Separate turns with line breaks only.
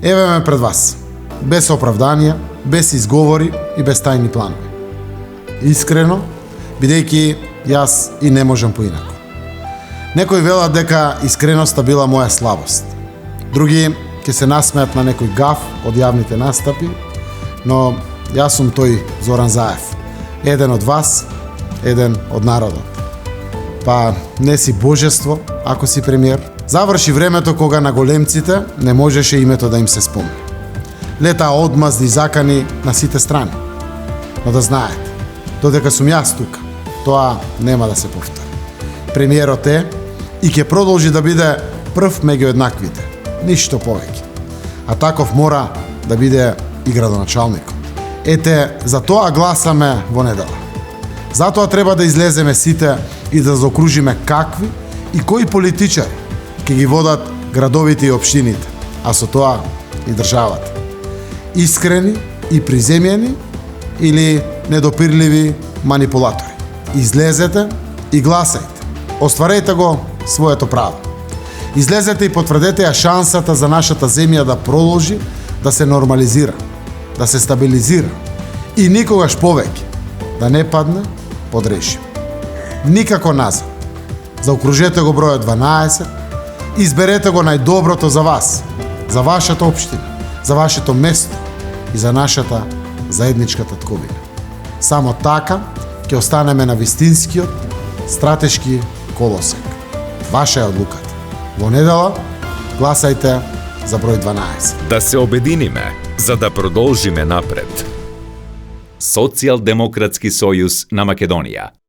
Еве ме пред вас, без оправдание, без изговори и без тајни планови. Искрено, бидејќи јас и не можам поинако. Некои велат дека искреноста била моја слабост. Други ќе се насмеат на некој гаф од јавните настапи, но јас сум тој Зоран Заев. Еден од вас, еден од народот. Па не си божество, ако си премиер. Заврши времето кога на големците не можеше името да им се спомне. Летаа одмазди и закани на сите страни. Но да знаете, додека сум јас тука, тоа нема да се повтори. Премиерот е и ќе продолжи да биде прв меѓу еднаквите. Ништо повеќе. А таков мора да биде и градоначалникот. Ете, за тоа гласаме во недела. Затоа треба да излеземе сите и да заокружиме какви и кои политичари ќе ги водат градовите и општините, а со тоа и државата. Искрени и приземјени или недопирливи манипулатори. Излезете и гласајте. Остварете го своето право. Излезете и потврдете ја шансата за нашата земја да продолжи да се нормализира, да се стабилизира и никогаш повеќе да не падне под режим. Никако назад. Заокружете го бројот 12, изберете го најдоброто за вас, за вашата општина, за вашето место и за нашата заедничка татковина. Само така ќе останеме на вистинскиот стратешки колосек. Ваша е одлуката. Во недела гласајте за број 12.
Да се обединиме, за да продолжиме напред. Социјалдемократски сојуз на Македонија.